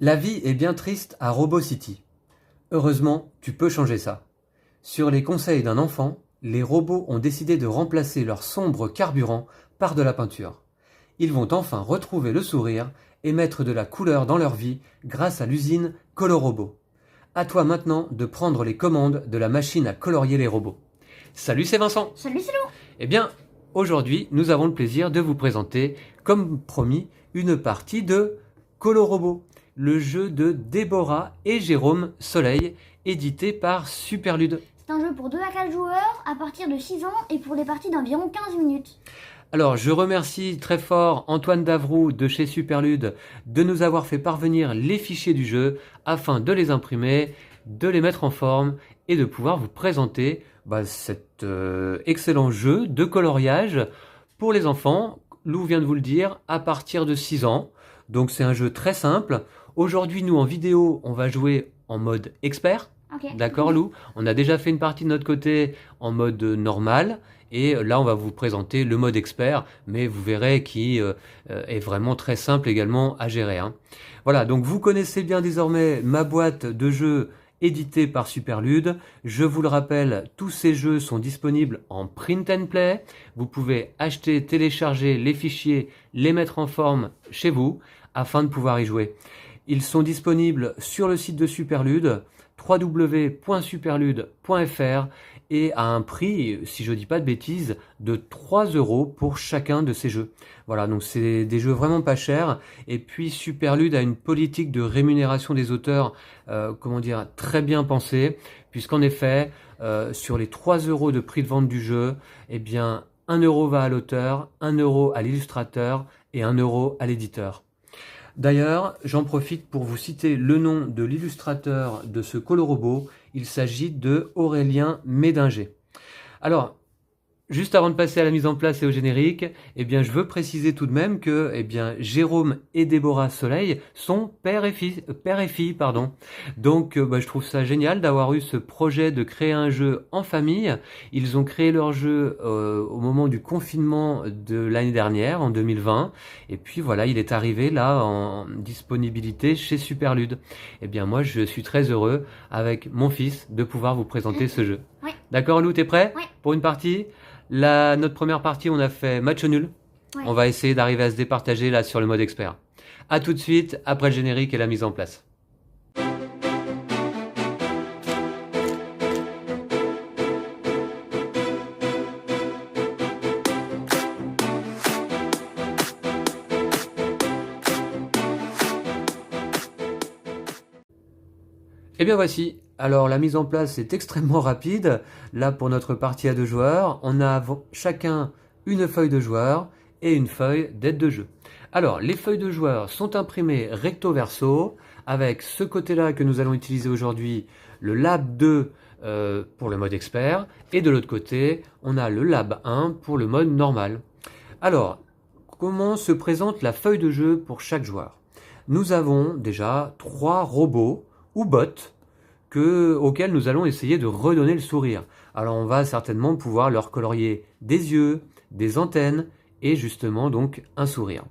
La vie est bien triste à Robo City. Heureusement, tu peux changer ça. Sur les conseils d'un enfant, les robots ont décidé de remplacer leur sombre carburant par de la peinture. Ils vont enfin retrouver le sourire et mettre de la couleur dans leur vie grâce à l'usine Colorobo. À toi maintenant de prendre les commandes de la machine à colorier les robots. Salut, c'est Vincent. Salut, c'est Lou. Eh bien, aujourd'hui, nous avons le plaisir de vous présenter, comme promis, une partie de Colorobo, le jeu de Déborah et Jérôme Soleil, édité par Superlude. C'est un jeu pour 2 à 4 joueurs à partir de 6 ans et pour des parties d'environ 15 minutes. Alors, je remercie très fort Antoine Davroux de chez Superlude de nous avoir fait parvenir les fichiers du jeu afin de les imprimer, de les mettre en forme et de pouvoir vous présenter cet excellent jeu de coloriage pour les enfants. Lou vient de vous le dire, à partir de 6 ans. Donc c'est un jeu très simple. Aujourd'hui, nous en vidéo, on va jouer en mode expert. Ok. D'accord, Lou? On a déjà fait une partie de notre côté en mode normal. Et là, on va vous présenter le mode expert, mais vous verrez qui est vraiment très simple également à gérer, hein. Voilà, donc vous connaissez bien désormais ma boîte de jeux éditée par Superlude. Je vous le rappelle, tous ces jeux sont disponibles en print and play. Vous pouvez acheter, télécharger les fichiers, les mettre en forme chez vous afin de pouvoir y jouer. Ils sont disponibles sur le site de Superlude, www.superlude.fr, et à un prix, si je dis pas de bêtises, de 3 € pour chacun de ces jeux. Voilà, donc c'est des jeux vraiment pas chers. Et puis Superlude a une politique de rémunération des auteurs, très bien pensée, puisqu'en effet, sur les 3 € de prix de vente du jeu, eh bien 1 € va à l'auteur, 1 € à l'illustrateur et 1 € à l'éditeur. D'ailleurs, j'en profite pour vous citer le nom de l'illustrateur de ce Colorobo. Il s'agit de Aurélien Médinger. Alors, juste avant de passer à la mise en place et au générique, eh bien, je veux préciser tout de même que, Jérôme et Déborah Soleil sont père et fille, pardon. Donc, je trouve ça génial d'avoir eu ce projet de créer un jeu en famille. Ils ont créé leur jeu au moment du confinement de l'année dernière, en 2020. Et puis voilà, il est arrivé là en disponibilité chez Superlude. Eh bien, moi, je suis très heureux avec mon fils de pouvoir vous présenter ce jeu. Ouais. D'accord, Lou, t'es prêt Ouais. pour une partie? Notre première partie, on a fait match nul. Ouais. On va essayer d'arriver à se départager là sur le mode expert. A tout de suite, après le générique et la mise en place. Et bien voici, alors la mise en place est extrêmement rapide. Là pour notre partie à 2 joueurs, on a chacun une feuille de joueur et une feuille d'aide de jeu. Alors les feuilles de joueurs sont imprimées recto verso avec ce côté-là que nous allons utiliser aujourd'hui, le Lab 2 pour le mode expert, et de l'autre côté on a le Lab 1 pour le mode normal. Alors, comment se présente la feuille de jeu pour chaque joueur? Nous avons déjà 3 robots ou bots auxquels nous allons essayer de redonner le sourire. Alors on va certainement pouvoir leur colorier des yeux, des antennes et justement donc un sourire.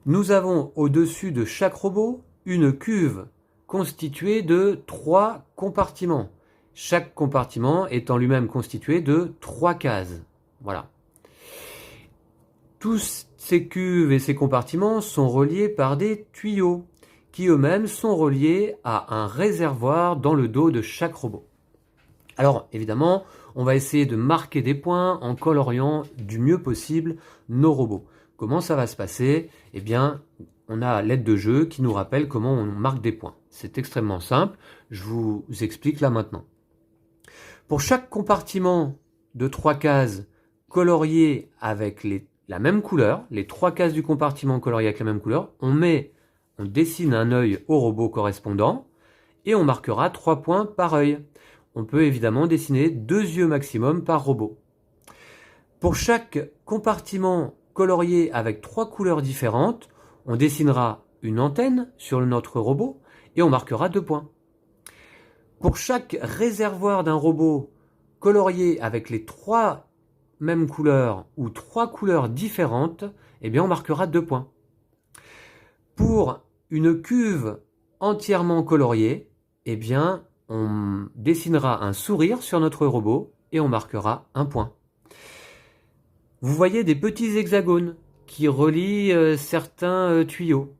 Nous avons au-dessus de chaque robot une cuve constituée de 3 compartiments. Chaque compartiment étant lui-même constitué de 3 cases. Voilà. Tous ces cuves et ces compartiments sont reliés par des tuyaux qui eux-mêmes sont reliés à un réservoir dans le dos de chaque robot. Alors évidemment, on va essayer de marquer des points en coloriant du mieux possible nos robots. Comment ça va se passer? Eh bien, on a l'aide de jeu qui nous rappelle comment on marque des points. C'est extrêmement simple, je vous explique là maintenant. Pour chaque compartiment de 3 cases coloriées avec la même couleur, les 3 cases du compartiment coloriées avec la même couleur, on dessine un œil au robot correspondant et on marquera 3 points par œil. On peut évidemment dessiner 2 yeux maximum par robot. Pour chaque compartiment colorié avec 3 couleurs différentes, on dessinera une antenne sur notre robot et on marquera 2 points. Pour chaque réservoir d'un robot colorié avec les 3 mêmes couleurs ou 3 couleurs différentes, on marquera 2 points. Pour une cuve entièrement colorié, eh bien, on dessinera un sourire sur notre robot et on marquera un point. Vous voyez des petits hexagones qui relient certains tuyaux.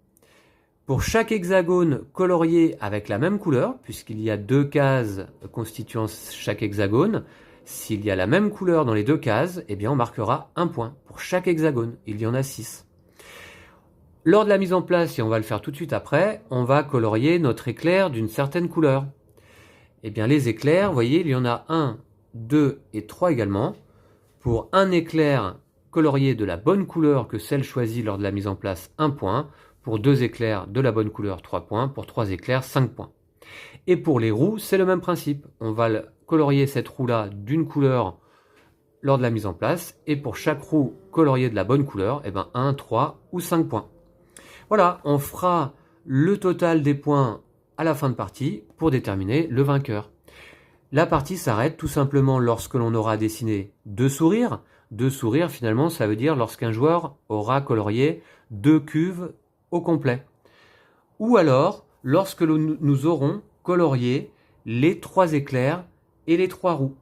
Pour chaque hexagone colorié avec la même couleur, puisqu'il y a 2 cases constituant chaque hexagone, s'il y a la même couleur dans les 2 cases, eh bien on marquera un point pour chaque hexagone. Il y en a 6. Lors de la mise en place, et on va le faire tout de suite après, on va colorier notre éclair d'une certaine couleur. Eh bien les éclairs, vous voyez, il y en a 1, 2 et 3 également. Pour un éclair colorié de la bonne couleur que celle choisie lors de la mise en place, 1 point. Pour 2 éclairs de la bonne couleur, 3 points. Pour 3 éclairs, 5 points. Et pour les roues, c'est le même principe. On va colorier cette roue-là d'une couleur lors de la mise en place. Et pour chaque roue coloriée de la bonne couleur, eh ben 1, 3 ou 5 points. Voilà, on fera le total des points à la fin de partie pour déterminer le vainqueur. La partie s'arrête tout simplement lorsque l'on aura dessiné 2 sourires. 2 sourires, finalement, ça veut dire lorsqu'un joueur aura colorié 2 cuves au complet. Ou alors, lorsque nous aurons colorié les 3 éclairs et les 3 roues.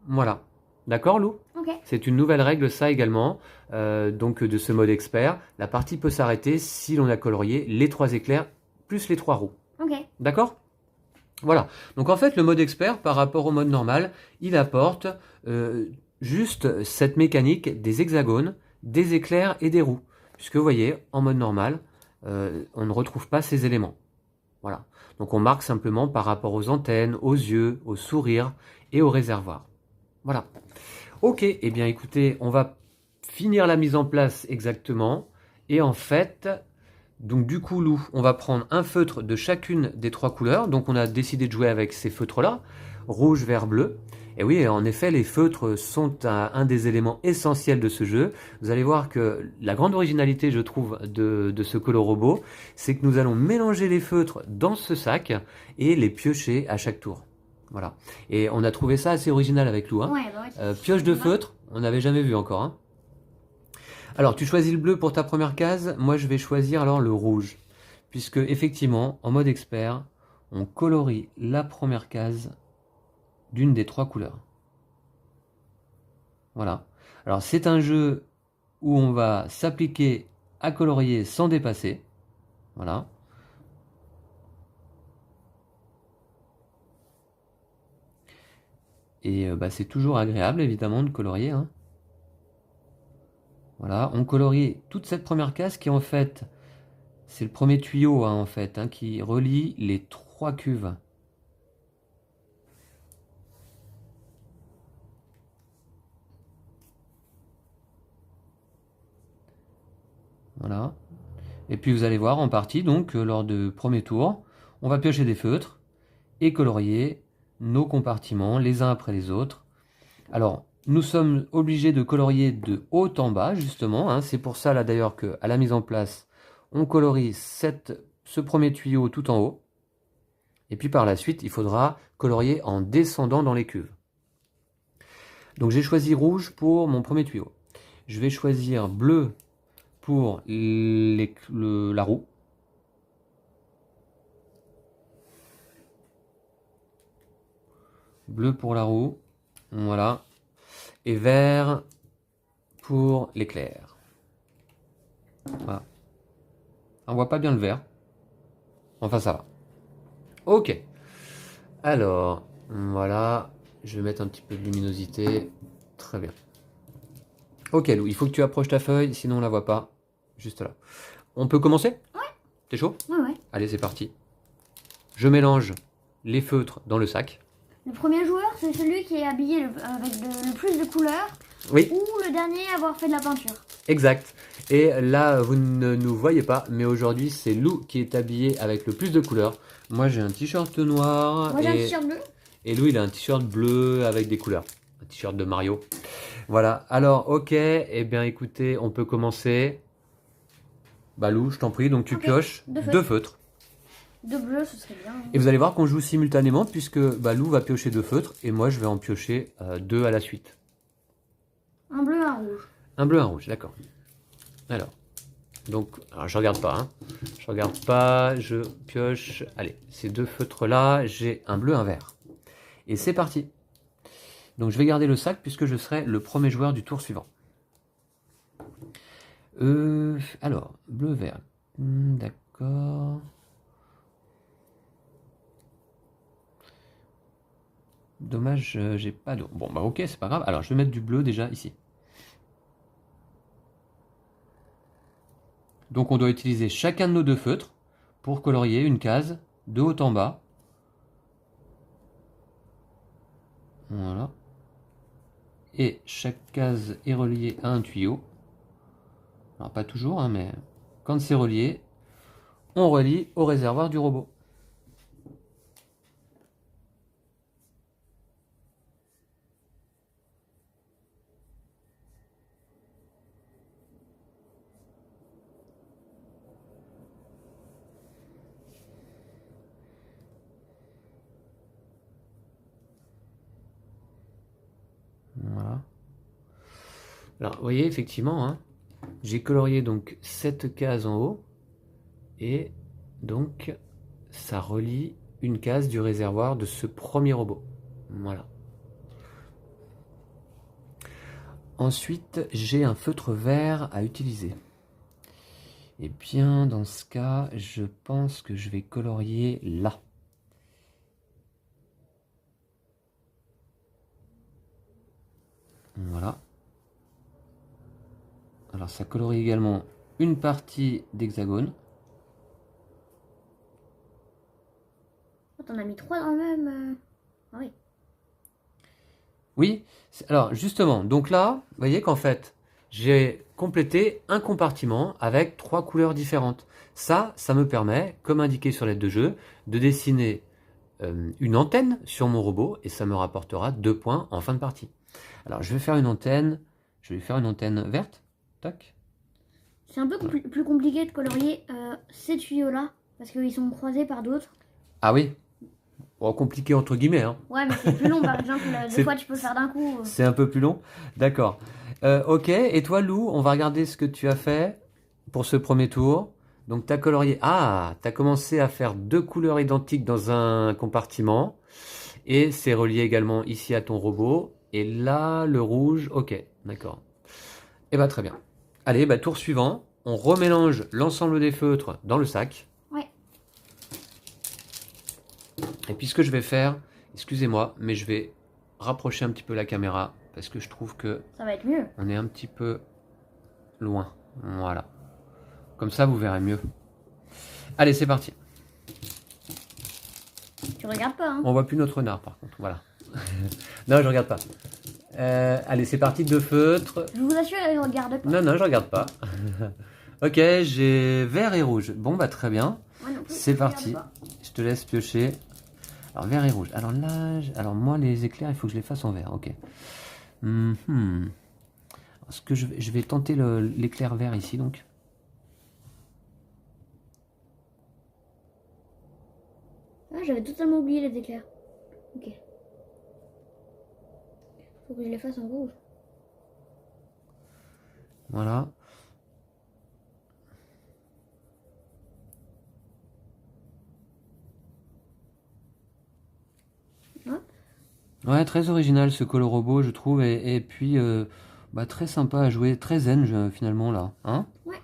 Voilà. D'accord, Lou? Ok. C'est une nouvelle règle, ça également, donc de ce mode expert. La partie peut s'arrêter si l'on a colorié les 3 éclairs plus les 3 roues. Ok. D'accord? Voilà. Donc en fait, le mode expert, par rapport au mode normal, il apporte juste cette mécanique des hexagones, des éclairs et des roues. Puisque vous voyez, en mode normal, on ne retrouve pas ces éléments. Voilà. Donc on marque simplement par rapport aux antennes, aux yeux, aux sourires et au réservoir. Voilà. Ok, eh bien écoutez, on va finir la mise en place exactement. Et en fait, donc du coup, Lou, on va prendre un feutre de chacune des 3 couleurs. Donc on a décidé de jouer avec ces feutres-là, rouge, vert, bleu. Et oui, en effet, les feutres sont un des éléments essentiels de ce jeu. Vous allez voir que la grande originalité, je trouve, de ce Colorobo, c'est que nous allons mélanger les feutres dans ce sac et les piocher à chaque tour. Voilà. Et on a trouvé ça assez original avec Lou. Hein. Ouais, bah ouais. Pioche de feutre, on n'avait jamais vu encore. Hein. Alors, tu choisis le bleu pour ta première case. Moi, je vais choisir alors le rouge. Puisque, effectivement, en mode expert, on colorie la première case d'une des 3 couleurs. Voilà. Alors, c'est un jeu où on va s'appliquer à colorier sans dépasser. Voilà. Et c'est toujours agréable, évidemment, de colorier. Hein. Voilà, on colorie toute cette première case qui, en fait, c'est le premier tuyau, hein, en fait, hein, qui relie les 3 cuves. Voilà. Et puis vous allez voir en partie, donc, lors du premier tour, on va piocher des feutres et colorier nos compartiments les uns après les autres. Alors, nous sommes obligés de colorier de haut en bas, justement. Hein. C'est pour ça, là, d'ailleurs, qu'à la mise en place, on colorie ce premier tuyau tout en haut. Et puis, par la suite, il faudra colorier en descendant dans les cuves. Donc, j'ai choisi rouge pour mon premier tuyau. Je vais choisir bleu pour la roue. Bleu pour la roue. Voilà. Et vert pour l'éclair. Voilà. On voit pas bien le vert. Enfin, ça va. Ok. Alors, voilà. Je vais mettre un petit peu de luminosité. Très bien. Ok, Lou, il faut que tu approches ta feuille, sinon on la voit pas. Juste là. On peut commencer? Ouais. T'es chaud? Ouais. Allez, c'est parti. Je mélange les feutres dans le sac. Le premier joueur, c'est celui qui est habillé avec le plus de couleurs. Oui. Ou le dernier à avoir fait de la peinture. Exact. Et là, vous ne nous voyez pas, mais aujourd'hui, c'est Lou qui est habillé avec le plus de couleurs. Moi, j'ai un t-shirt noir. Moi, j'ai un t-shirt bleu. Et Lou, il a un t-shirt bleu avec des couleurs. Un t-shirt de Mario. Voilà. Alors, ok. Eh bien, écoutez, on peut commencer. Bah, Lou, je t'en prie. Donc, tu pioches 2 feutres. 2 bleus, ce serait bien. Et vous allez voir qu'on joue simultanément, puisque Lou va piocher 2 feutres. Et moi, je vais en piocher 2 à la suite. Un bleu, un rouge. Un bleu, un rouge, d'accord. Alors, Donc, alors je regarde pas, hein. Je regarde pas, je pioche. Allez, ces deux feutres-là, j'ai un bleu, un vert. Et c'est parti. Donc je vais garder le sac puisque je serai le premier joueur du tour suivant. Alors, bleu, vert. D'accord. Dommage, j'ai pas d'eau. Bon, bah ok, c'est pas grave. Alors, je vais mettre du bleu déjà ici. Donc, on doit utiliser chacun de nos deux feutres pour colorier une case de haut en bas. Voilà. Et chaque case est reliée à un tuyau. Alors, pas toujours, hein, mais quand c'est relié, on relie au réservoir du robot. Voilà. Alors, vous voyez, effectivement, hein, j'ai colorié donc cette case en haut. Et donc, ça relie une case du réservoir de ce premier robot. Voilà. Ensuite, j'ai un feutre vert à utiliser. Et bien, dans ce cas, je pense que je vais colorier là. Voilà. Alors, ça colorie également une partie d'hexagone. T'en as mis 3 dans le même. Ah oui. Oui, alors justement, donc là, vous voyez qu'en fait, j'ai complété un compartiment avec 3 couleurs différentes. Ça me permet, comme indiqué sur l'aide de jeu, de dessiner une antenne sur mon robot et ça me rapportera 2 points en fin de partie. Alors je vais faire une antenne, verte, tac. C'est un peu plus compliqué de colorier ces tuyaux-là parce qu'ils sont croisés par d'autres. Ah oui, bon, compliqué entre guillemets, hein. Ouais, mais c'est plus long par exemple. Des fois, tu peux le faire d'un coup. C'est un peu plus long, d'accord. Ok, et toi Lou, on va regarder ce que tu as fait pour ce premier tour. Donc tu as colorié, tu as commencé à faire 2 couleurs identiques dans un compartiment. Et c'est relié également ici à ton robot. Et là, le rouge, ok, d'accord. Et bah très bien. Allez, bah tour suivant, on remélange l'ensemble des feutres dans le sac. Ouais. Et puis ce que je vais faire, excusez-moi, mais je vais rapprocher un petit peu la caméra parce que je trouve que Ça va être mieux. on est un petit peu loin. Voilà. Comme ça, vous verrez mieux. Allez, c'est parti. Tu regardes pas, hein. On voit plus notre renard, par contre. Voilà. Non, je regarde pas. Allez, c'est parti. 2 feutres. Je vous assure, il regarde pas. Non, je regarde pas. Ok, j'ai vert et rouge. Bon, bah très bien. Moi non plus, C'est je regarde parti. pas. Je te laisse piocher. Alors, vert et rouge. Alors là, alors moi, les éclairs, il faut que je les fasse en vert. Ok. Alors, ce que je vais tenter l'éclair vert ici, donc. Ah, j'avais totalement oublié les éclairs. Ok. Faut que je les fasse en rouge. Voilà. Hop. Ouais, très original ce Colo Robot, je trouve, et puis bah, très sympa à jouer, très zen finalement là, hein? Ouais.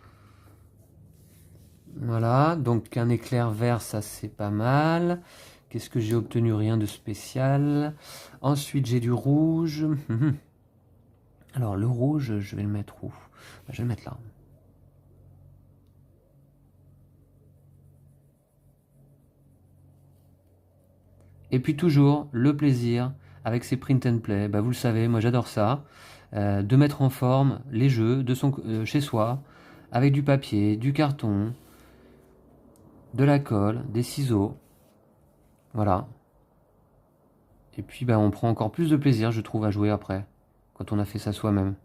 Voilà, donc un éclair vert, ça c'est pas mal. Qu'est-ce que j'ai obtenu? Rien de spécial. Ensuite, j'ai du rouge. Alors, le rouge, je vais le mettre où? Bah, je vais le mettre là. Et puis toujours, le plaisir avec ces print and play. Bah, vous le savez, moi j'adore ça. De mettre en forme les jeux chez soi, avec du papier, du carton, de la colle, des ciseaux. Voilà. Et puis bah, on prend encore plus de plaisir, je trouve, à jouer après, quand on a fait ça soi-même.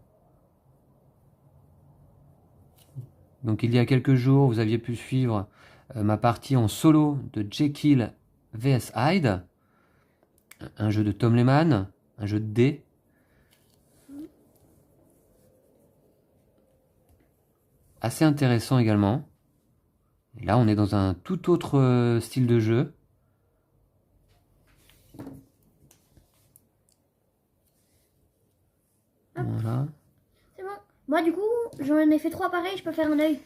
Donc il y a quelques jours, vous aviez pu suivre ma partie en solo de Jekyll vs Hyde, un jeu de Tom Lehman, un jeu de dés. assez intéressant également. Et là, on est dans un tout autre style de jeu. Hop. Voilà. C'est bon. Moi, du coup, j'en ai fait 3 pareils, je peux faire un œil.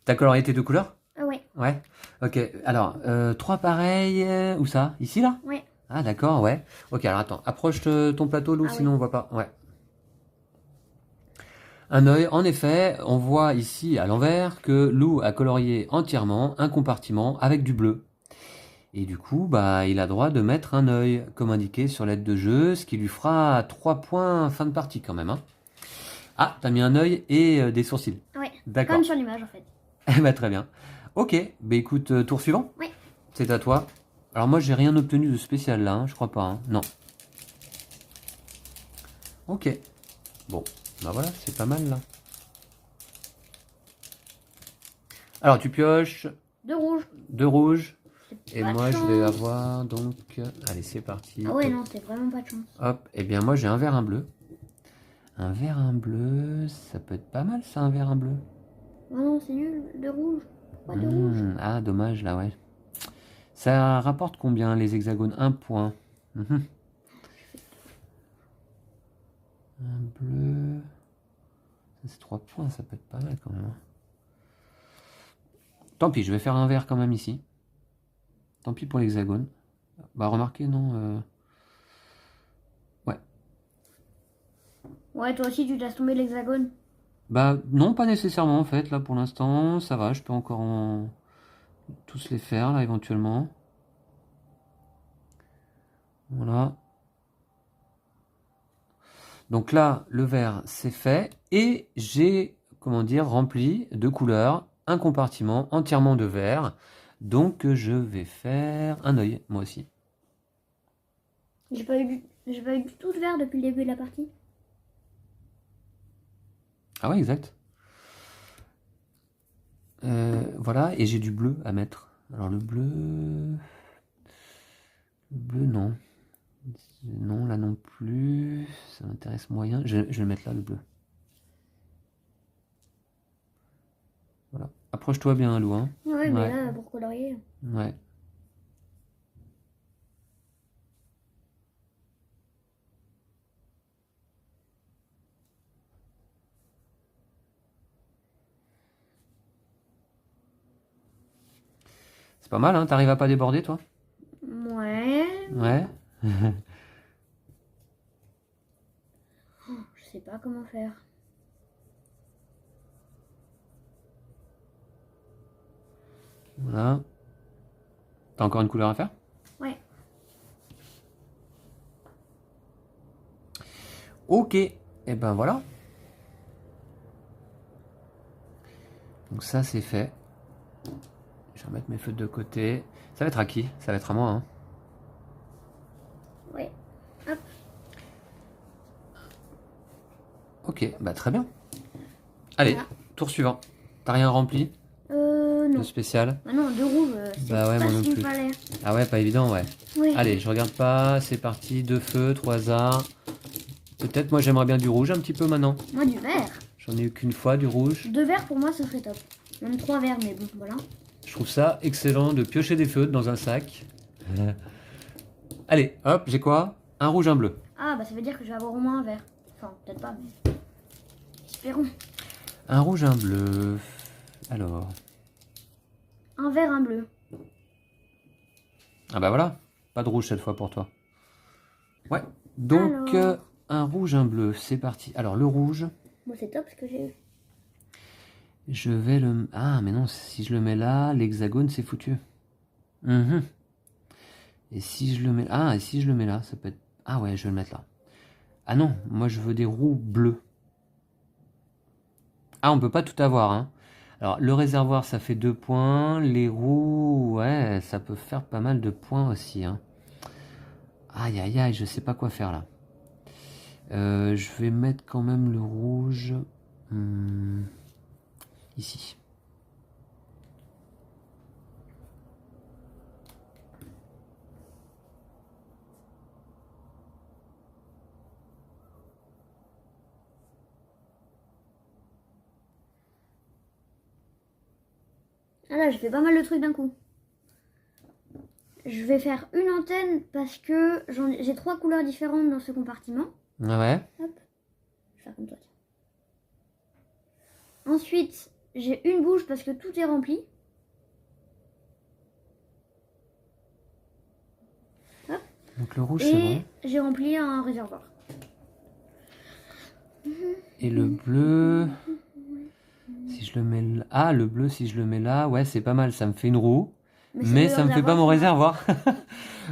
T'as colorié tes deux couleurs? Ah ouais, Ouais. Ok. Alors, 3 pareils. Où ça? Ici, là? ouais. Ah, d'accord, ouais. Ok, alors attends. Approche ton plateau, Lou, Ah sinon ouais. on voit pas. Ouais. Un œil, en effet, on voit ici à l'envers que Lou a colorié entièrement un compartiment avec du bleu. Et du coup, bah, il a droit de mettre un œil, comme indiqué sur l'aide de jeu, ce qui lui fera 3 points fin de partie quand même. Hein. Ah, t'as mis un œil et des sourcils. Ouais. D'accord. Comme sur l'image en fait. Eh bah, très bien. Ok, bah écoute, tour suivant. Ouais. C'est à toi. Alors moi, j'ai rien obtenu de spécial là, hein, je crois pas. Hein. Non. Ok. Bon, bah voilà, c'est pas mal là. Alors tu pioches De rouge. 2 rouges. C'est Et pas de moi, je vais chance. avoir donc... Allez, c'est parti. Ah ouais, non, c'est vraiment pas de chance. Hop, et bien moi, j'ai un vert, un bleu. Un vert, un bleu, ça peut être pas mal ça, un vert, un bleu. Oh non, c'est nul. De rouge. Pas de rouge. Ah, dommage là, ouais. Ça rapporte combien les hexagones? Un point. Mhm. Un bleu. Ça, c'est 3 points, ça peut être pas mal quand même. Hein. Tant pis, je vais faire un vert quand même ici. Tant pis pour l'hexagone. Bah remarquez, non. Ouais. Ouais, toi aussi, tu laisses tomber l'hexagone. Bah non, pas nécessairement en fait, là pour l'instant. Ça va, je peux encore tous les faire là éventuellement. Voilà. Donc là, le vert, c'est fait. Et j'ai, comment dire, rempli de couleurs un compartiment entièrement de vert. Donc je vais faire un œil, moi aussi. J'ai pas eu du tout de vert depuis le début de la partie. Ah ouais, exact. Voilà, et j'ai du bleu à mettre. Alors le bleu... Le bleu, non. Non, là non plus. Ça m'intéresse moyen. Je vais le mettre là, le bleu. Voilà. Approche-toi bien, Lou. Hein. Ouais, mais Ouais. là, pour colorier. Ouais. C'est pas mal, hein? T'arrives à pas déborder, toi? Ouais. Ouais. Je sais pas comment faire. Voilà. T'as encore une couleur à faire? Ouais. Ok. Et ben voilà. Donc ça, c'est fait. Je vais remettre mes feutres de côté. Ça va être à qui? Ça va être à moi, hein? Ouais. Hop. Ok, bah très bien. Allez, Voilà. tour suivant. T'as rien rempli de Non. spécial? Bah non, de rouge, c'est Bah ouais, pas moi ce non qu'il me plus. fallait. Ah ouais, pas évident, ouais. Oui. Allez, je regarde pas, c'est parti, 2 feutres au hasard. Peut-être moi j'aimerais bien du rouge un petit peu maintenant. Moi, du vert. J'en ai eu qu'une fois du rouge. 2 verts, pour moi, ce serait top. Même 3 verts, mais bon, voilà. Je trouve ça excellent de piocher des feutres dans un sac. Allez, hop, j'ai quoi? Un rouge, un bleu. Ah, bah ça veut dire que je vais avoir au moins un vert. Enfin, peut-être pas, mais... Espérons. Un rouge, un bleu. Alors. Un vert, un bleu. Ah bah voilà, pas de rouge cette fois pour toi. Ouais, donc Alors. un rouge, un bleu, c'est parti. Alors le rouge, Bon, c'est top ce que j'ai eu. je vais le... Ah mais non, si je le mets là, l'hexagone c'est foutu. Mhm. Et si je le mets... Ah, et si je le mets là, ça peut être... Ah ouais, je vais le mettre là. Ah non, moi je veux des roues bleues. Ah, on peut pas tout avoir, hein. Alors le réservoir, ça fait 2 points. Les roues, ouais, ça peut faire pas mal de points aussi, hein. Aïe aïe aïe, je sais pas quoi faire là. Je vais mettre quand même le rouge ici. Ah là, j'ai fait pas mal de trucs d'un coup. Je vais faire une antenne parce que j'ai 3 couleurs différentes dans ce compartiment. Ah ouais. Hop. Je vais faire comme toi. Tiens. Ensuite, j'ai une bouche parce que tout est rempli. Hop. Donc le rouge, c'est bon. Et j'ai rempli un réservoir. Et le bleu, si je le mets là... Ah, le bleu, si je le mets là, ouais, c'est pas mal. Ça me fait une roue, mais ça me fait pas mon réservoir.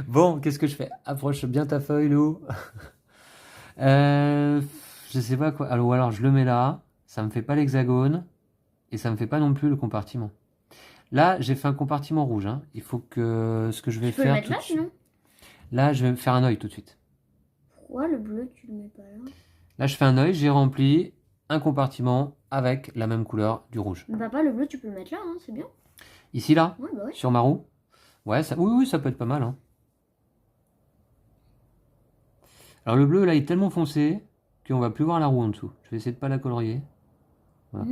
Bon, qu'est-ce que je fais? Approche bien ta feuille, Lou. Je sais pas quoi. Alors, je le mets là. Ça me fait pas l'hexagone. Et ça me fait pas non plus le compartiment. Là, j'ai fait un compartiment rouge. Hein. Il faut que ce que je vais Tu peux faire... le mettre là, sinon? Là, je vais me faire un œil tout de suite. Pourquoi le bleu, tu le mets pas là? Là, je fais un œil. J'ai rempli un compartiment avec la même couleur du rouge. Mais papa, le bleu, tu peux le mettre là, hein, c'est bien. Ici, là? Ouais, bah ouais. Sur ma roue? Ouais, oui, ça peut être pas mal. Hein. Alors, le bleu, là, il est tellement foncé qu'on va plus voir la roue en dessous. Je vais essayer de pas la colorier. Voilà.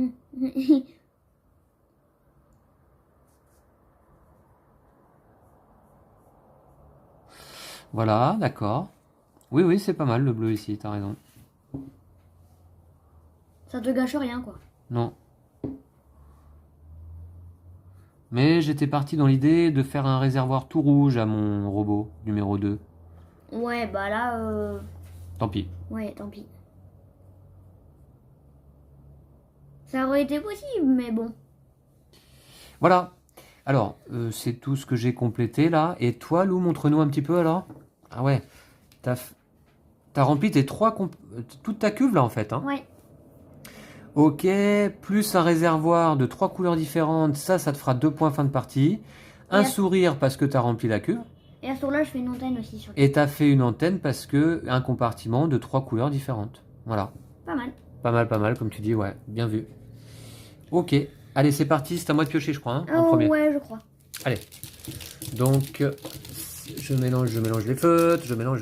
Voilà, d'accord. Oui, c'est pas mal le bleu ici, t'as raison. Ça te gâche rien, quoi. Non. Mais j'étais parti dans l'idée de faire un réservoir tout rouge à mon robot numéro 2. Ouais, bah là, Tant pis. ouais, tant pis. Ça aurait été possible, mais bon. Voilà. Alors, c'est tout ce que j'ai complété là. Et toi, Lou, montre-nous un petit peu alors. Ah ouais. T'as rempli toute ta cuve là en fait. Hein. Ouais. Ok, plus un réservoir de 3 couleurs différentes, ça te fera 2 points fin de partie. Un sourire parce que tu as rempli la cuve. Et à ce tour-là, je fais une antenne aussi sur le... Et tu as fait une antenne parce que un compartiment de 3 couleurs différentes. Voilà. Pas mal. Pas mal, comme tu dis, ouais, bien vu. Ok, allez, c'est parti, c'est à moi de piocher, je crois, hein, en Oh, premier. ouais, je crois. Allez, donc, je mélange les feutres, je mélange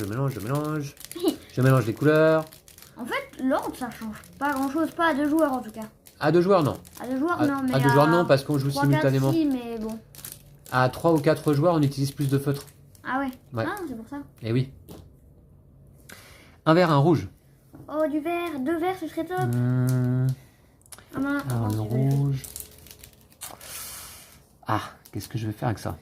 les couleurs. En fait, l'ordre, ça change pas grand-chose, pas à 2 joueurs en tout cas. À 2 joueurs, non. À 2 joueurs, non, mais à 2 joueurs, non, parce qu'on joue 3, 4, simultanément. si, mais bon. À 3 ou 4 joueurs, on utilise plus de feutres. Ah ouais, Ouais. Ah, c'est pour ça. Eh oui. Un vert, un rouge. Oh, du vert, 2 verts, ce serait top. Ah, ben, Alors, le tu veux- rouge. Ah, qu'est-ce que je vais faire avec ça?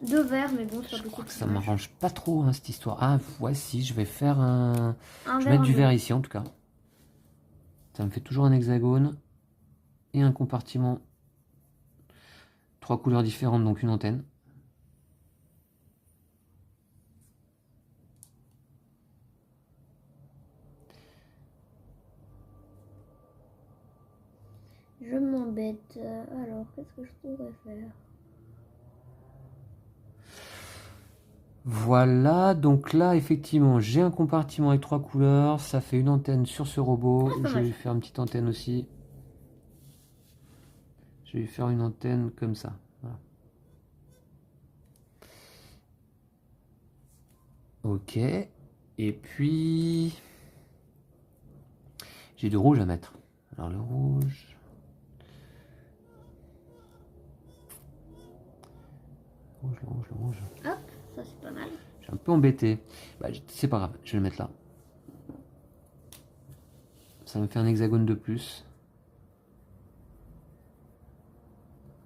2 verts, mais bon, c'est pas Je crois possible. que ça m'arrange pas trop, hein, cette histoire. Ah, voici, je vais faire un... Un Je vais vert, mettre du un vert bleu. ici, en tout cas. Ça me fait toujours un hexagone. Et un compartiment. 3 couleurs différentes, donc une antenne. Je m'embête. Alors, qu'est-ce que je pourrais faire? Voilà, donc là, effectivement, j'ai un compartiment avec 3 couleurs. Ça fait une antenne sur ce robot. Ah, pas Je mal. vais lui faire une petite antenne aussi. Je vais lui faire une antenne comme ça. Voilà. Ok. Et puis... J'ai du rouge à mettre. Alors le rouge... Le rouge. Hop, ça c'est pas mal. Je suis un peu embêté. Bah, c'est pas grave, je vais le mettre là. Ça me fait un hexagone de plus.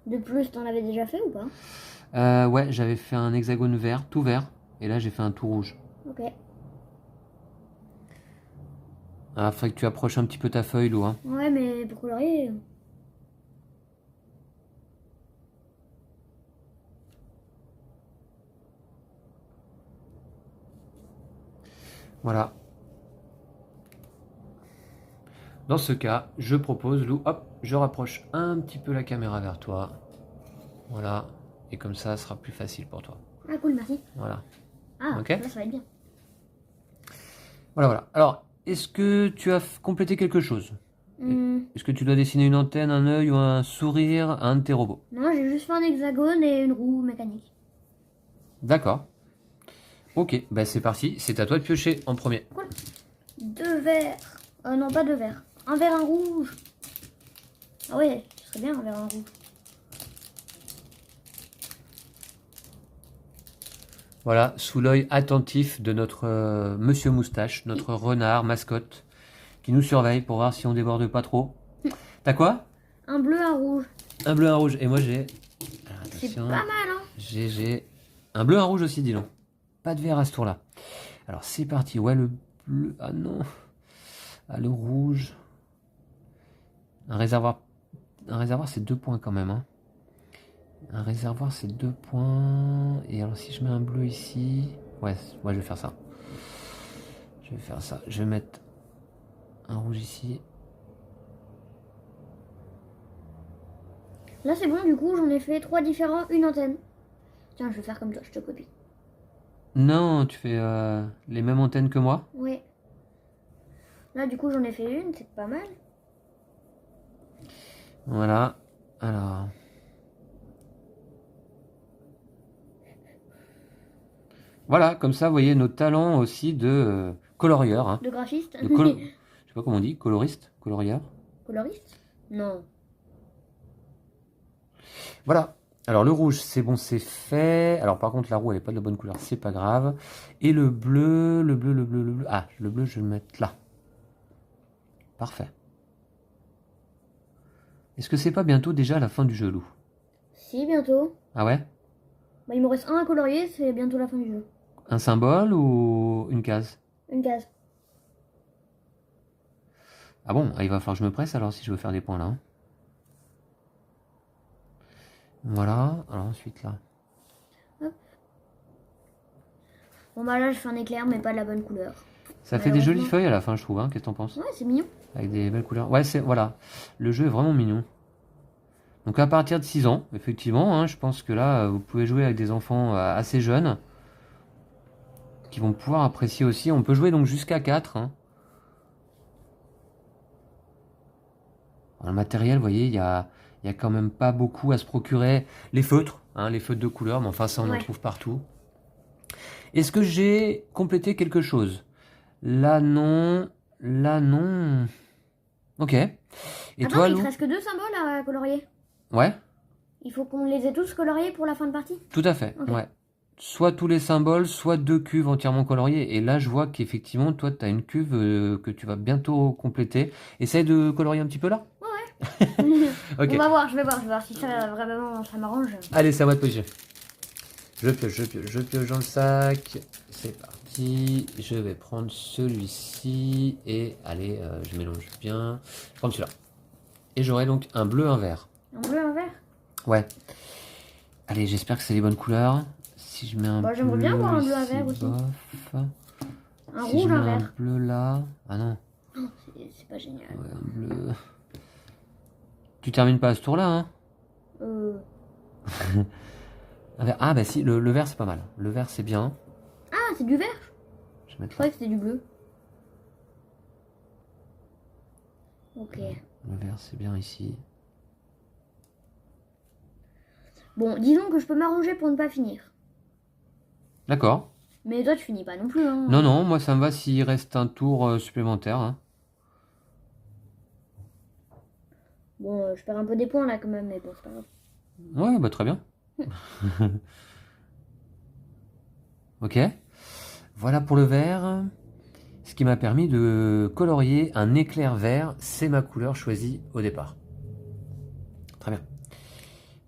De plus, t'en avais déjà fait ou pas? Ouais, j'avais fait un hexagone vert, tout vert. Et là, j'ai fait un tout rouge. Ok. Ah, faudrait que tu approches un petit peu ta feuille, Lou. Hein. Ouais, mais pour colorier... Voilà. Dans ce cas, je propose, Lou, hop, je rapproche un petit peu la caméra vers toi. Voilà. Et comme ça sera plus facile pour toi. Ah cool, merci. Voilà. Ah, Ok. là ça va être bien. Voilà. Alors, est-ce que tu as complété quelque chose? Est-ce que tu dois dessiner une antenne, un œil ou un sourire à un de tes robots? Non, j'ai juste fait un hexagone et une roue mécanique. D'accord. Ok, bah c'est parti. C'est à toi de piocher en premier. Cool. 2 verts. Non, pas 2 verts. Un vert, un rouge. Ah ouais, ce serait bien un vert, un rouge. Voilà, sous l'œil attentif de notre monsieur Moustache, notre renard mascotte, qui nous surveille pour voir si on déborde pas trop. T'as quoi? Un bleu, un rouge. Un bleu, un rouge. Et moi j'ai... Alors, C'est attention. pas mal, hein. J'ai un bleu, un rouge aussi, dis donc. Pas de vert à ce tour-là. Alors c'est parti. Ouais, le bleu... Ah non. Ah, le rouge. Un réservoir c'est 2 points quand même, hein. Un réservoir c'est 2 points. Et alors si je mets un bleu ici... Ouais, je vais faire ça. Je vais faire ça. Je vais mettre un rouge ici. Là, c'est bon, du coup, j'en ai fait 3 différents, une antenne. Tiens, je vais faire comme toi, je te copie. Non, tu fais les mêmes antennes que moi. Ouais. Là, du coup, j'en ai fait une, c'est pas mal. Voilà. Alors... Voilà, comme ça, vous voyez nos talents aussi de colorieur. Hein. De graphiste. Je sais pas comment on dit, coloriste, colorieur. Coloriste? Non. Voilà. Alors le rouge, c'est bon, c'est fait. Alors par contre, la roue, elle n'est pas de la bonne couleur, c'est pas grave. Et le bleu, le bleu. Ah, le bleu, je vais le mettre là. Parfait. Est-ce que c'est pas bientôt déjà la fin du jeu, Lou? Si, bientôt. Ah ouais? Bah, il me reste un à colorier, c'est bientôt la fin du jeu. Un symbole ou une case? Une case. Ah bon, il va falloir que je me presse alors si je veux faire des points là. Hein. Voilà, alors ensuite là. Hop. Bon bah là, je fais un éclair, mais pas de la bonne couleur. Ça fait des jolies feuilles à la fin, je trouve. Hein. Qu'est-ce que t'en penses? Ouais, c'est mignon. Avec des belles couleurs. Ouais, c'est voilà. Le jeu est vraiment mignon. Donc à partir de 6 ans, effectivement, hein, je pense que là, vous pouvez jouer avec des enfants assez jeunes qui vont pouvoir apprécier aussi. On peut jouer donc jusqu'à 4. Hein. Alors, le matériel, vous voyez, il y a quand même pas beaucoup à se procurer. Les feutres, hein, les feutres de couleur, mais enfin ça on en trouve partout. Est-ce que j'ai complété quelque chose? Là non, là non. Ok. Et attends, toi, il Lou? te reste que 2 symboles à colorier. Ouais, Il faut qu'on les ait tous coloriés pour la fin de partie. tout à fait. Ok. Ouais. Soit tous les symboles, soit 2 cuves entièrement coloriées. Et là, je vois qu'effectivement, toi, tu as une cuve que tu vas bientôt compléter. Essaye de colorier un petit peu là. Ok. On va voir, je vais voir si ça vraiment ça m'arrange. Allez, c'est à moi de piocher. Je pioche dans le sac. C'est parti. Je vais prendre celui-ci. Et allez, je mélange bien. Je vais prendre celui-là. Et j'aurai donc un bleu, un vert. Un bleu, un vert? Ouais. Allez, j'espère que c'est les bonnes couleurs. Si je mets un bleu. J'aimerais bien avoir un bleu, un ici, vert aussi. bof. Un Si rouge, je mets un vert. un bleu là. Ah non. Oh, c'est pas génial. Ouais, un bleu. Tu termines pas à ce tour-là, hein? Un vert. Ah bah si, le vert c'est pas mal. Le vert c'est bien. Ah, c'est du vert? Je vais mettre Je là. croyais que c'était du bleu. Ok. Le vert c'est bien ici. Bon, disons que je peux m'arranger pour ne pas finir. D'accord. Mais toi, tu finis pas non plus, hein. Non, non, moi ça me va s'il reste un tour supplémentaire. Hein. Bon, je perds un peu des points là quand même, mais bon, c'est pas grave. Ouais, bah très bien. Ok. Voilà pour le vert. Ce qui m'a permis de colorier un éclair vert. C'est ma couleur choisie au départ. Très bien.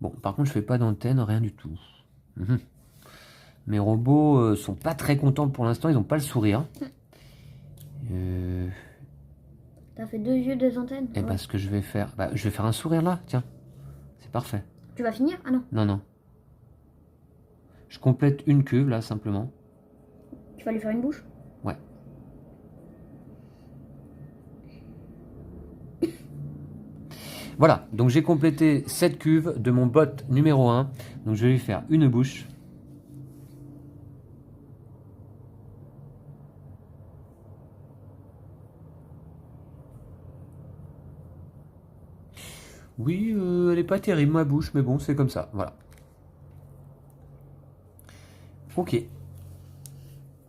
Bon, par contre, je fais pas d'antenne, rien du tout. Mes robots sont pas très contents pour l'instant, ils ont pas le sourire. T'as fait 2 yeux, 2 antennes? Et bah, ce que je vais faire... Bah, je vais faire un sourire là, tiens. C'est parfait. Tu vas finir? Ah non. Non, non. Je complète une cuve là, simplement. Tu vas lui faire une bouche? Ouais. Voilà, donc j'ai complété cette cuve de mon bot numéro 1. Donc je vais lui faire une bouche. Oui, elle est pas terrible ma bouche, mais bon, c'est comme ça, voilà. Ok. Eh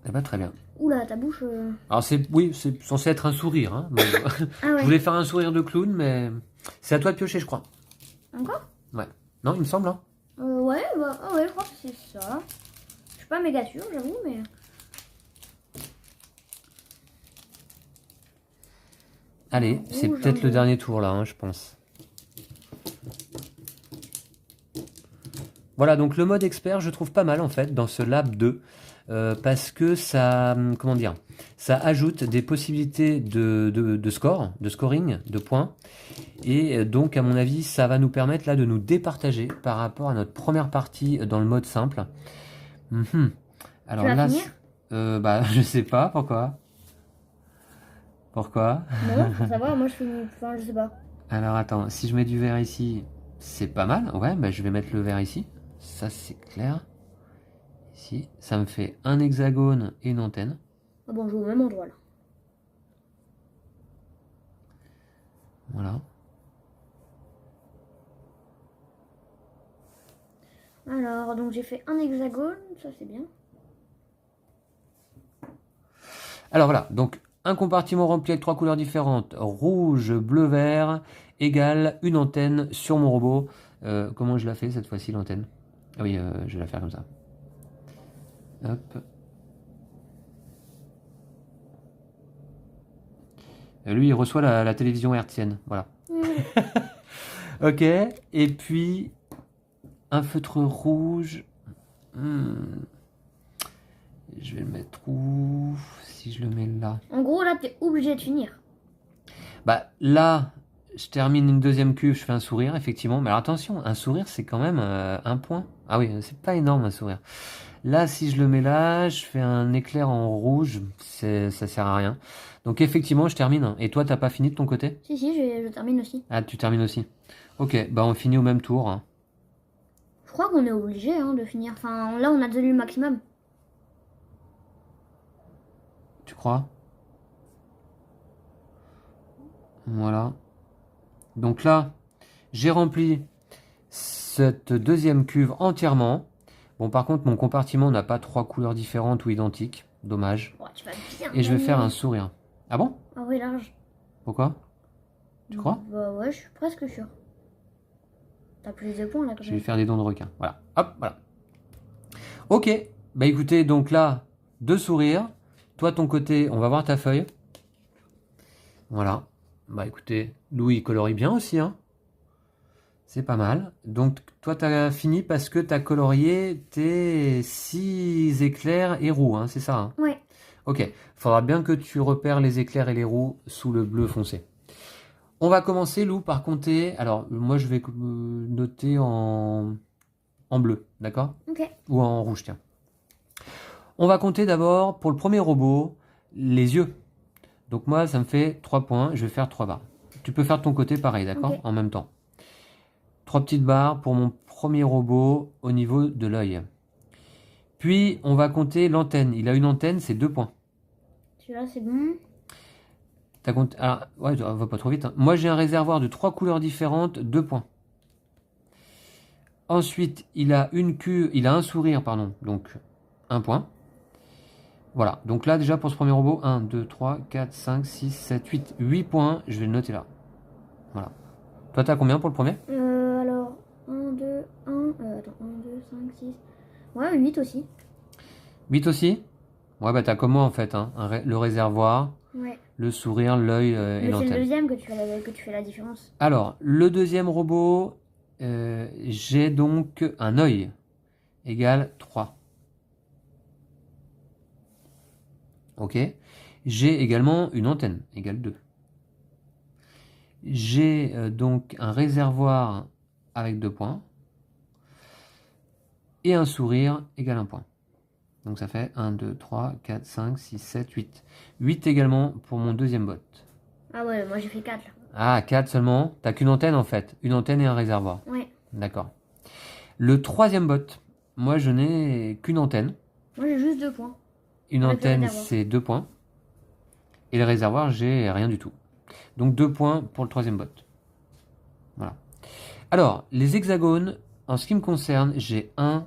ben, très bien. Oula, ta bouche... Alors oui, c'est censé être un sourire. Hein. Bon, Ah ouais. je voulais faire un sourire de clown, mais c'est à toi de piocher, je crois. Encore? Ouais. Non, il me semble. Hein. Ouais, bah, ah ouais, je crois que c'est ça. Je suis pas méga sûre, j'avoue, mais... Allez, c'est Rouge, peut-être un le bleu. dernier tour là, hein, je pense. Voilà, donc le mode expert, je trouve pas mal en fait dans ce Lab 2. Parce que ça, comment dire, ça ajoute des possibilités de score, de scoring, de points. Et donc, à mon avis, ça va nous permettre là de nous départager par rapport à notre première partie dans le mode simple. Mhm. Alors vas là, finir bah, je sais pas pourquoi. Pourquoi? Non, faut savoir, moi je finis... Enfin, je sais pas. Alors attends, si je mets du vert ici, c'est pas mal. Ouais, bah, je vais mettre le vert ici. Ça, c'est clair. Ici, ça me fait un hexagone et une antenne. Ah bon, je vais au même endroit, là. Voilà. Alors, donc j'ai fait un hexagone, ça c'est bien. Alors voilà, donc un compartiment rempli avec 3 couleurs différentes, rouge, bleu, vert, égale une antenne sur mon robot. Comment je la fais cette fois-ci l'antenne? Ah oui, je vais la faire comme ça. Hop. Lui, il reçoit la télévision hertzienne, voilà. Ok, et puis un feutre rouge. Je vais le mettre où? Si je le mets là. En gros, là, t'es obligé de finir. Bah là, je termine une deuxième cuve, je fais un sourire, effectivement. Mais alors attention, un sourire, c'est quand même un point. Ah oui, c'est pas énorme un sourire. Là, si je le mets là, je fais un éclair en rouge, ça sert à rien. Donc effectivement, je termine. Et toi, t'as pas fini de ton côté? Si, je termine aussi. Ah, tu termines aussi. Ok, bah on finit au même tour, hein. Je crois qu'on est obligé de finir. Enfin, là, on a tenu le maximum. Tu crois? Voilà. Donc là, j'ai rempli cette deuxième cuve entièrement. Bon, par contre, mon compartiment n'a pas 3 couleurs différentes ou identiques. Dommage. Oh, tu vas bien Et je vais faire gagner. un sourire. Ah bon? Ah oui, large. Pourquoi? Tu crois? Bah ouais, je suis presque sûr. T'as plus de points là quand Je vais même. faire des dents de requin. Voilà. Hop, voilà. Ok. Bah écoutez, donc là, deux sourires. Toi, ton côté, on va voir ta feuille. Voilà. Bah écoutez, Louis il colorie bien aussi, hein. C'est pas mal. Donc toi, t'as fini parce que t'as colorié tes 6 éclairs et roues, hein, c'est ça, hein? Ouais. Ok. Faudra bien que tu repères les éclairs et les roues sous le bleu foncé. On va commencer, Lou, par compter. Alors, moi, je vais noter en bleu, d'accord? Ok. Ou en rouge, tiens. On va compter d'abord, pour le premier robot, les yeux. Donc moi, ça me fait 3 points. Je vais faire 3 barres. Tu peux faire de ton côté pareil, d'accord? Ok. En même temps. 3 petites barres pour mon premier robot au niveau de l'œil. Puis, on va compter l'antenne. Il a une antenne, c'est 2 points. Celui-là, c'est bon. T'as compté... Alors, ouais, va pas trop vite, hein. Moi, j'ai un réservoir de 3 couleurs différentes, 2 points. Ensuite, il a un sourire, pardon, donc 1 point. Voilà, donc là, déjà, pour ce premier robot, 1, 2, 3, 4, 5, 6, 7, 8, 8 points. Je vais le noter là. Voilà. Toi, t'as combien pour le premier? Alors, 1, 2, 1. Attends, 1, 2, 5, 6. Ouais, 8 aussi. 8 aussi? Ouais, bah t'as comme moi, en fait, hein. Le réservoir, Ouais. le sourire, l'œil et Mais c'est le l'antenne. deuxième que tu fais la différence. Alors, le deuxième robot, j'ai donc un œil égale 3. Ok. J'ai également une antenne égale 2. J'ai donc un réservoir avec 2 points. Et un sourire égale 1 point. Donc ça fait 1, 2, 3, 4, 5, 6, 7, 8. 8 également pour mon deuxième bot. Ah ouais, moi j'ai fait 4 là. Ah, 4 seulement. T'as qu'une antenne en fait. Une antenne et un réservoir. Ouais. D'accord. Le troisième bot, moi je n'ai qu'une antenne. Moi j'ai juste 2 points. Une Avec le antenne, réservoir. c'est 2 points. Et le réservoir, j'ai rien du tout. Donc 2 points pour le troisième bot. Voilà. Alors, les hexagones, en ce qui me concerne, j'ai 1,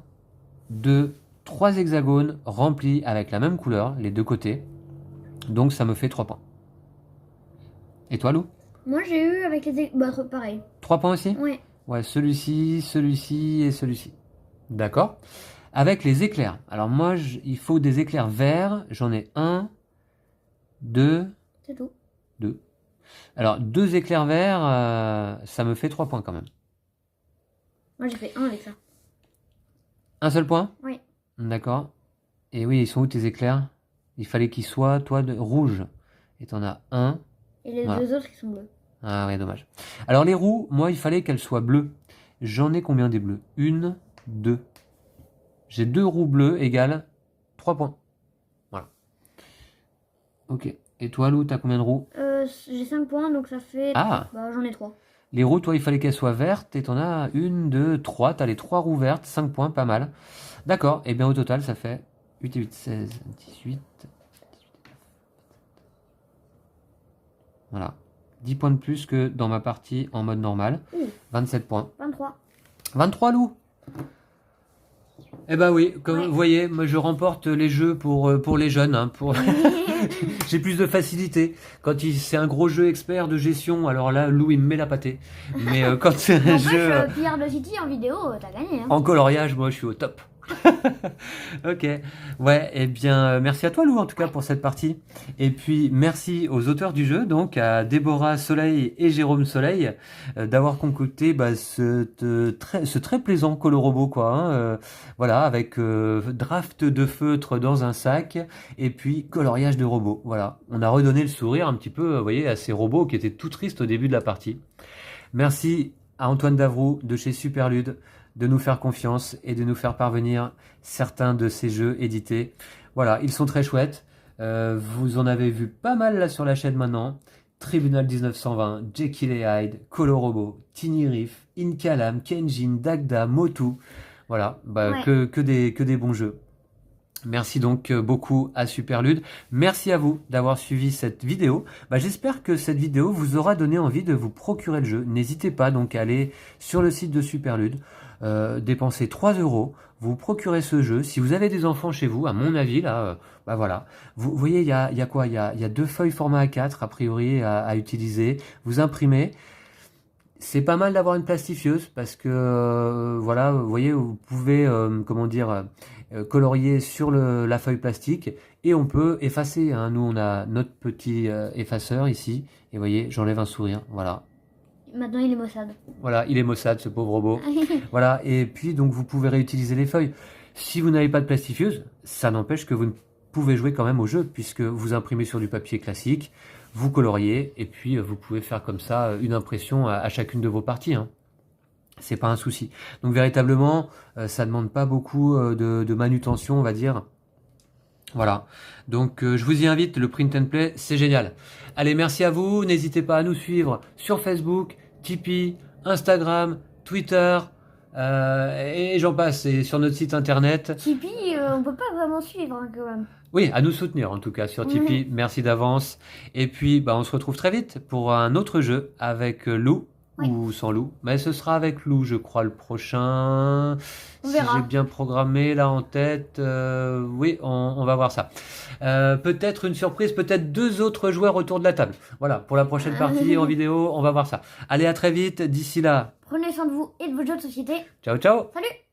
2, 3 hexagones remplis avec la même couleur, les deux côtés. Donc ça me fait 3 points. Et toi, Lou? Moi j'ai eu avec les... Bah pareil. 3 points aussi? Ouais. Ouais, celui-ci, celui-ci et celui-ci. D'accord. avec les éclairs. Alors moi, il faut des éclairs verts. J'en ai 1, 2, C'est tout. 2. Alors 2 éclairs verts, ça me fait 3 points quand même. Moi, j'ai fait 1 avec ça. Un seul point? Oui. D'accord. Et oui, ils sont où tes éclairs? Il fallait qu'ils soient, toi, de rouge. Et t'en as 1. Et les Voilà. 2 autres, ils sont bleus. Ah ouais, dommage. Alors les roues, moi, il fallait qu'elles soient bleues. J'en ai combien des bleus? 1, 2. J'ai 2 roues bleues égale 3 points. Voilà. Ok. Et toi, Lou, t'as combien de roues? J'ai 5 points, donc ça fait... Ah! Bah, j'en ai 3. Les roues, toi, il fallait qu'elles soient vertes. Et t'en as 1, 2, 3. T'as les 3 roues vertes. 5 points, pas mal. D'accord. Et bien au total, ça fait 8 et 8, 16, 18... Voilà. 10 points de plus que dans ma partie en mode normal. 27 points. 23. 23, Lou? Eh ben oui, comme Ouais. vous voyez, moi je remporte les jeux pour les jeunes. Hein, J'ai plus de facilité. Quand c'est un gros jeu expert de gestion, alors là, Lou il me met la pâtée. Mais quand c'est un N'empêche, jeu Pierre de City en vidéo, t'as gagné. Hein. en coloriage, moi je suis au top. Ok, ouais, eh bien, merci à toi Lou en tout cas pour cette partie. Et puis merci aux auteurs du jeu, donc à Déborah Soleil et Jérôme Soleil, d'avoir concocté ce très plaisant Colorobo quoi. Hein, voilà, avec draft de feutre dans un sac et puis coloriage de robots. Voilà, on a redonné le sourire un petit peu, vous voyez, à ces robots qui étaient tout tristes au début de la partie. Merci à Antoine Davroux de chez Superlude de nous faire confiance et de nous faire parvenir certains de ces jeux édités. Voilà, ils sont très chouettes. Vous en avez vu pas mal là sur la chaîne maintenant. Tribunal 1920, Jekyll et Hyde, Colorobo, Tiny Reef, Incalam, Kenjin, Dagda, Motu. Voilà, Ouais. que des bons jeux. Merci donc beaucoup à Superlude. Merci à vous d'avoir suivi cette vidéo. J'espère que cette vidéo vous aura donné envie de vous procurer le jeu. N'hésitez pas donc à aller sur le site de Superlude, dépenser 3 €, vous procurez ce jeu. Si vous avez des enfants chez vous, à mon avis, là, voilà. Vous voyez, il y a quoi? Il y a 2 feuilles format A4 a priori à utiliser. Vous imprimez. C'est pas mal d'avoir une plastifieuse parce que voilà, vous voyez, vous pouvez colorier sur la feuille plastique et on peut effacer. Hein. Nous, on a notre petit effaceur ici et vous voyez, j'enlève un sourire. Voilà, Maintenant, il est Mossad. voilà, il est maussade ce pauvre robot. Voilà, et puis donc vous pouvez réutiliser les feuilles. Si vous n'avez pas de plastifieuse, ça n'empêche que vous pouvez jouer quand même au jeu puisque vous imprimez sur du papier classique. Vous coloriez et puis vous pouvez faire comme ça une impression à chacune de vos parties. Hein. C'est pas un souci. Donc véritablement, ça demande pas beaucoup de manutention, on va dire. Voilà. Donc je vous y invite, le print and play, c'est génial. Allez, merci à vous. N'hésitez pas à nous suivre sur Facebook, Tipeee, Instagram, Twitter. Et j'en passe, et sur notre site internet. Tipeee, on peut pas vraiment suivre hein, quand même. Oui, à nous soutenir en tout cas sur Tipeee. Merci d'avance. Et puis, on se retrouve très vite pour un autre jeu avec Lou ou sans Lou. Mais ce sera avec Lou, je crois, le prochain. On Si verra. j'ai bien programmé là en tête. Oui, on va voir ça. Peut-être une surprise, peut-être 2 autres joueurs autour de la table. Voilà, pour la prochaine partie en vidéo, on va voir ça. Allez, à très vite. D'ici là, Prenez soin de vous et de vos jeux de société. ciao, ciao. Salut!